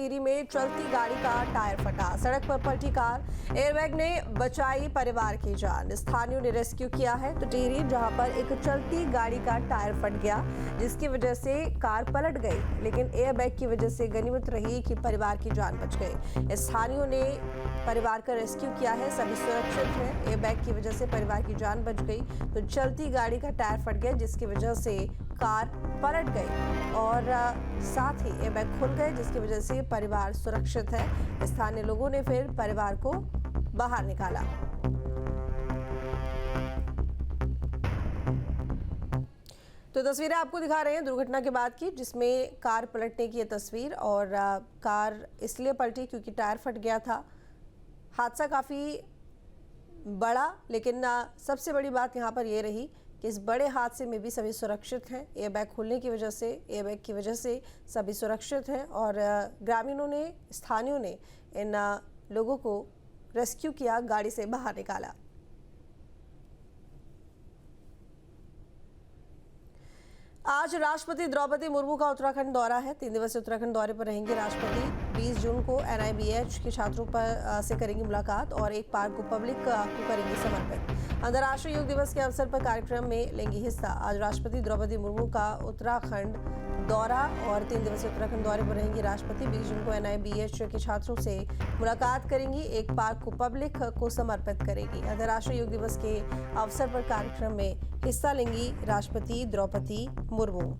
टिहरी में चलती गाड़ी का टायर फटा, सड़क पर पलटी कार, एयरबैग ने बचाई परिवार की जान। स्थानियों ने रेस्क्यू किया है तो टिहरी जहां पर एक चलती गाड़ी का टायर फट गया जिसकी वजह से कार पलट गई, लेकिन एयरबैग की वजह से गनीमत रही कि परिवार की जान बच गई। स्थानियों ने परिवार का रेस्क्यू किया है, सभी सुरक्षित हैं। एयरबैग की वजह से परिवार की जान बच गई तो चलती गाड़ी का टायर फट गया जिसकी वजह से कार पलट गई और साथ ही एयरबैग खुल गए जिसकी वजह से परिवार सुरक्षित है। स्थानीय लोगों ने फिर परिवार को बाहर निकाला। तो तस्वीरें आपको दिखा रहे हैं दुर्घटना के बाद की, जिसमें कार पलटने की ये तस्वीर। और कार इसलिए पलटी क्योंकि टायर फट गया था। हादसा काफ़ी बड़ा, लेकिन सबसे बड़ी बात यहाँ पर ये रही कि इस बड़े हादसे में भी सभी सुरक्षित हैं। एयरबैग खुलने की वजह से, एयरबैग की वजह से सभी सुरक्षित हैं और ग्रामीणों ने, स्थानीयों ने इन लोगों को रेस्क्यू किया, गाड़ी से बाहर निकाला। आज राष्ट्रपति द्रौपदी मुर्मू का उत्तराखंड दौरा है। 3 दिवसीय उत्तराखंड दौरे पर रहेंगे राष्ट्रपति। 20 जून को NIBH के छात्रों से करेंगी मुलाकात और एक पार्क को पब्लिक को करेंगी समर्पित। अंतर्राष्ट्रीय योग दिवस के अवसर पर कार्यक्रम में लेंगी हिस्सा। आज राष्ट्रपति द्रौपदी मुर्मू का उत्तराखंड दौरा और 3 दिवसीय उत्तराखंड दौरे पर रहेंगी राष्ट्रपति। 20 जून को NIBH के छात्रों से मुलाकात करेंगी, एक पार्क को पब्लिक को समर्पित करेगी। अंतर्राष्ट्रीय योग दिवस के अवसर पर कार्यक्रम में हिस्सा लेंगी राष्ट्रपति द्रौपदी मुर्मू।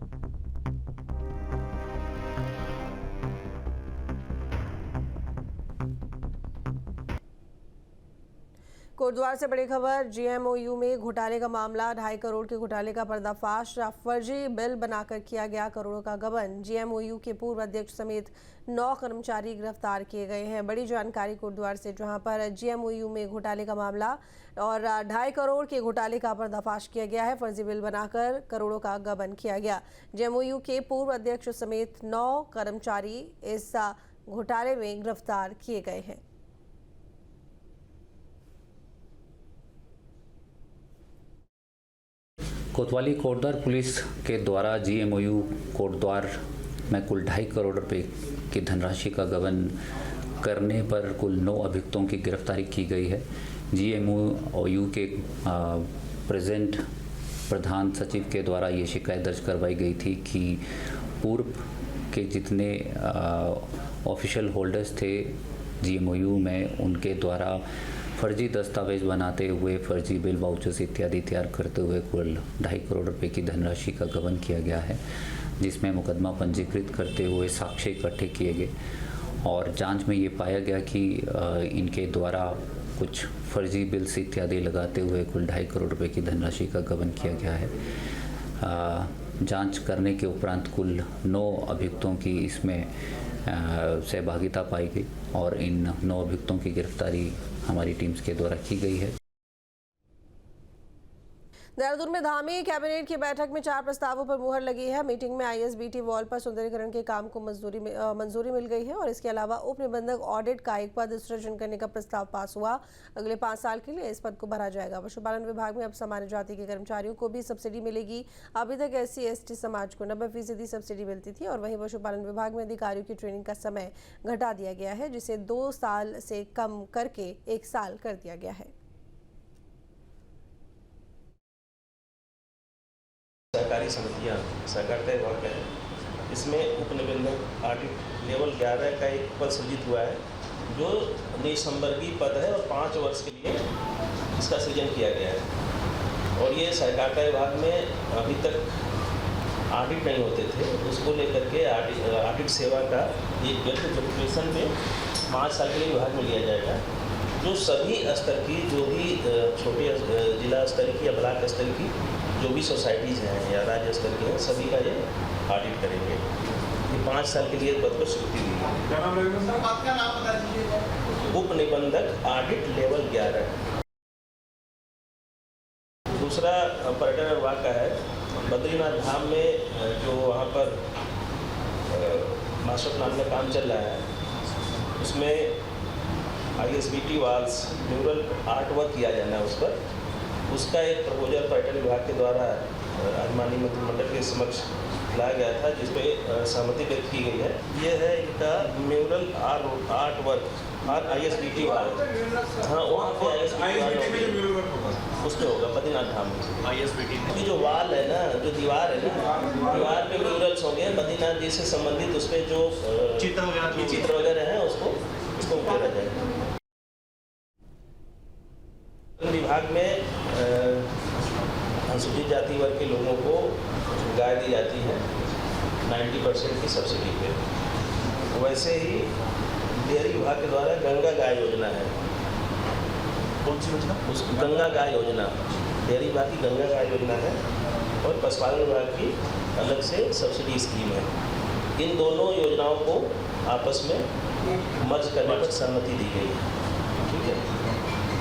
कोटद्वार से बड़ी खबर। GMOU में घोटाले का मामला, 2.5 करोड़ के घोटाले का पर्दाफाश। फर्जी बिल बनाकर किया गया करोड़ों का गबन। GMOU के पूर्व अध्यक्ष समेत 9 कर्मचारी गिरफ्तार किए गए हैं। बड़ी जानकारी कोटद्वार से, जहां पर GMOU में घोटाले का मामला और 2.5 करोड़ के घोटाले का पर्दाफाश किया गया है। फर्जी बिल बनाकर करोड़ों का गबन किया गया। GMOU के पूर्व अध्यक्ष समेत 9 कर्मचारी इस घोटाले में गिरफ्तार किए गए हैं। कोतवाली कोटद्वार पुलिस के द्वारा GMOU कोटद्वार में कुल 2.5 करोड़ रुपए की धनराशि का गबन करने पर कुल 9 अभियुक्तों की गिरफ्तारी की गई है। GMOU के प्रेजेंट प्रधान सचिव के द्वारा ये शिकायत दर्ज करवाई गई थी कि पूर्व के जितने ऑफिशियल होल्डर्स थे GMOU में, उनके द्वारा फर्जी दस्तावेज बनाते हुए, फर्जी बिल, वाउचर्स इत्यादि तैयार करते हुए कुल 2.5 करोड़ रुपए की धनराशि का गबन किया गया है, जिसमें मुकदमा पंजीकृत करते हुए साक्ष्य इकट्ठे किए गए और जांच में ये पाया गया कि इनके द्वारा कुछ फर्जी बिल्स इत्यादि लगाते हुए कुल 2.5 करोड़ रुपए की धनराशि का गबन किया गया है। जांच करने के उपरांत कुल 9 अभियुक्तों की इसमें सहभागिता पाई गई और इन 9 अभियुक्तों की गिरफ्तारी हमारी टीम्स के द्वारा की गई है। देहरादून में धामी कैबिनेट की बैठक में 4 प्रस्तावों पर मुहर लगी है। मीटिंग में ISBT वॉल पर सुंदरीकरण के काम को मंजूरी मिल गई है और इसके अलावा उप निबंधक ऑडिट का एक पद सृजन करने का प्रस्ताव पास हुआ। अगले 5 साल के लिए इस पद को भरा जाएगा। पशुपालन विभाग में अब सामान्य जाति के कर्मचारियों को भी सब्सिडी मिलेगी। अभी तक SC/ST समाज को 90% सब्सिडी मिलती थी और वहीं पशुपालन विभाग में अधिकारियों की ट्रेनिंग का समय घटा दिया गया है, जिसे 2 साल से कम करके 1 साल कर दिया गया है। सहकारी समितियाँ सहकारिता विभाग का है। इसमें उप निबंधक ऑडिट लेवल 11 का एक पद सृजित हुआ है, जो निसंवर्गीय पद है और 5 वर्ष के लिए इसका सृजन किया गया है। और ये सहकारिता विभाग में अभी तक ऑडिट नहीं होते थे, उसको लेकर के ऑडिट सेवा का एक वेरिफिकेशन में 5 साल के लिए विभाग में लिया जाएगा, जो सभी स्तर की, जो भी छोटे जिला स्तर की या ब्लॉक स्तर की जो भी सोसाइटीज़ हैं या राज्य स्तर की हैं, सभी का ये ऑडिट करेंगे। ये 5 साल के लिए पद पर स्वीकृति दी है। उप निबंधक ऑडिट लेवल 11। दूसरा पर्यटन विभाग का है। बद्रीनाथ धाम में जो वहाँ पर मास्टर प्लान में काम चल रहा है, उसमें ISBT walls mural art work किया जाना है। उस पर उसका एक प्रपोजल पर्यटन विभाग के द्वारा आज माननीय मंत्रिमंडल के समक्ष लाया गया था जिसपे सहमति व्यक्त की गई है। ये है इनका म्यूरल आर्ट वर्क और ISBT वाला। हाँ, वहाँ पे ISBT उस पर होगा बद्रीनाथ धाम में। ISBT की जो वाल है ना, जो दीवार है ना, दीवार पे म्यूरल्स होंगे बद्रीनाथ जी से संबंधित, उस पर जो चित्र वगैरह हैं उसको उकेरा जाएगा। विभाग में अनुसूचित जाति वर्ग के लोगों को गाय दी जाती है 90% की सब्सिडी पे। वैसे ही डेयरी विभाग के द्वारा गंगा गाय योजना है। कौन सी योजना? उस गंगा गाय योजना, डेयरी विभाग की गंगा गाय योजना है और पशुपालन विभाग की अलग से सब्सिडी स्कीम है। इन दोनों योजनाओं को आपस में मर्ज करने पर सहमति दी गई है। ठीक है।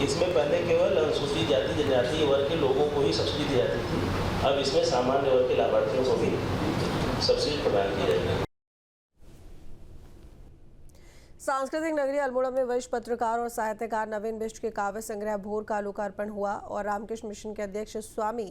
इसमें पहले केवल अनुसूचित जाति जनजाति वर्ग के लोगों को ही सब्सिडी दी जाती थी, अब इसमें सामान्य वर्ग के लाभार्थियों को भी सब्सिडी प्रदान की जाएगी। सांस्कृतिक नगरी अल्मोड़ा में वरिष्ठ पत्रकार और साहित्यकार नवीन बिष्ट के काव्य संग्रह भोर का लोकार्पण हुआ और रामकृष्ण मिशन के अध्यक्ष स्वामी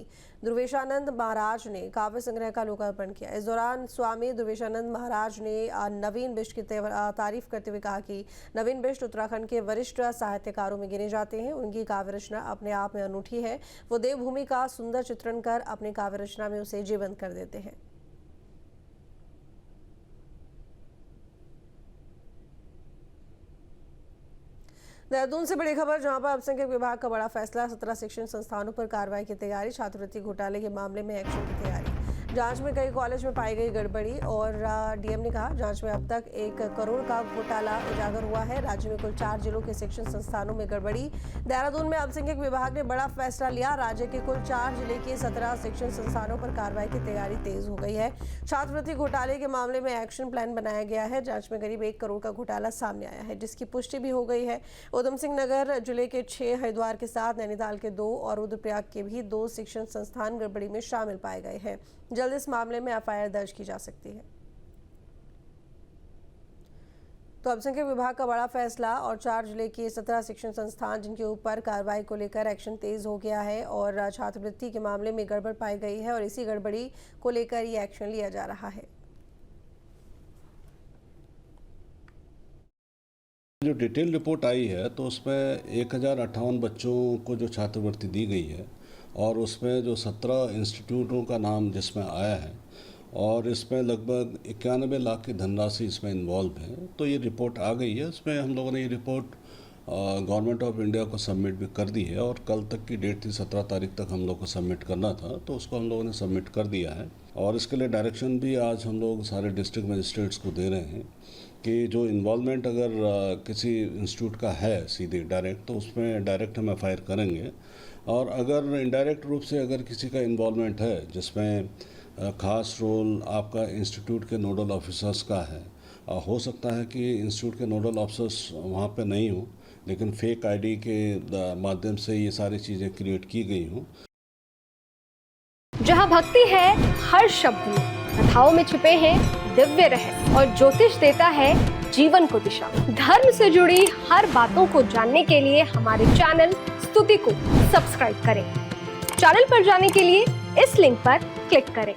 ध्रुवेशानंद महाराज ने काव्य संग्रह का लोकार्पण किया। इस दौरान स्वामी ध्रुवेशानंद महाराज ने नवीन बिष्ट की तारीफ करते हुए कहा कि नवीन बिष्ट उत्तराखंड के वरिष्ठ साहित्यकारों में गिने जाते हैं। उनकी काव्य रचना अपने आप में अनूठी है। वो देवभूमि का सुंदर चित्रण कर अपनी काव्य रचना में उसे जीवंत कर देते हैं। देहरादून से बड़ी खबर, जहां पर अल्पसंख्यक विभाग का बड़ा फैसला, 17 शिक्षण संस्थानों पर कार्रवाई की तैयारी। छात्रवृत्ति घोटाले के मामले में एक्शन की तैयारी। जांच में कई कॉलेज में पाई गई गड़बड़ी और डीएम ने कहा जांच में अब तक 1 करोड़ का घोटाला उजागर हुआ है। राज्य में कुल 4 जिलों के शिक्षण संस्थानों में गड़बड़ी। देहरादून में अल्पसंख्यक विभाग ने बड़ा फैसला लिया। राज्य के कुल 4 जिले के 17 शिक्षण संस्थानों पर कार्रवाई की तैयारी तेज हो गई है। छात्रवृत्ति घोटाले के मामले में एक्शन प्लान बनाया गया है। जांच में करीब 1 करोड़ का घोटाला सामने आया है, जिसकी पुष्टि भी हो गई है। उधम सिंह नगर जिले के 6, हरिद्वार के 7, नैनीताल के 2 और रुद्रप्रयाग के भी 2 शिक्षण संस्थान गड़बड़ी में शामिल पाए गए हैं। जल्द इस मामले में FIR दर्ज की जा सकती है। तो अल्पसंख्यक विभाग का बड़ा फैसला और 4 जिले के 17 शिक्षण संस्थान जिनके ऊपर कार्रवाई को लेकर एक्शन तेज हो गया है और छात्रवृत्ति के मामले में गड़बड़ पाई गई है और इसी गड़बड़ी को लेकर ये एक्शन लिया जा रहा है। जो डिटेल रिपोर्ट आई है तो उसमें 1058 बच्चों को जो छात्रवृत्ति दी गई है और उसमें जो 17 इंस्टीट्यूटों का नाम जिसमें आया है और इसमें लगभग 91 लाख की धनराशि इसमें इन्वॉल्व है। तो ये रिपोर्ट आ गई है। इसमें हम लोगों ने ये रिपोर्ट गवर्नमेंट ऑफ इंडिया को सबमिट भी कर दी है और कल तक की डेट थी, 17 तारीख तक हम लोग को सबमिट करना था, तो उसको हम लोगों ने सबमिट कर दिया है। और इसके लिए डायरेक्शन भी आज हम लोग सारे डिस्ट्रिक्ट मजिस्ट्रेट्स को दे रहे हैं कि जो इन्वॉल्वमेंट अगर किसी इंस्टीट्यूट का है सीधे डायरेक्ट, तो उसमें डायरेक्ट हम FIR करेंगे। और अगर इनडायरेक्ट रूप से अगर किसी का इन्वॉल्वमेंट है जिसमें ख़ास रोल आपका इंस्टीट्यूट के नोडल ऑफिसर्स का है, हो सकता है कि इंस्टीट्यूट के नोडल ऑफिसर्स वहाँ पे नहीं हो, लेकिन फेक ID के माध्यम से ये सारी चीज़ें क्रिएट की गई हों। जहाँ भक्ति है हर शब्द में, कथाओं में छुपे हैं दिव्य रहस्य और ज्योतिष देता है जीवन को दिशा। धर्म से जुड़ी हर बातों को जानने के लिए हमारे चैनल स्तुति को सब्सक्राइब करें। चैनल पर जाने के लिए इस लिंक पर क्लिक करें।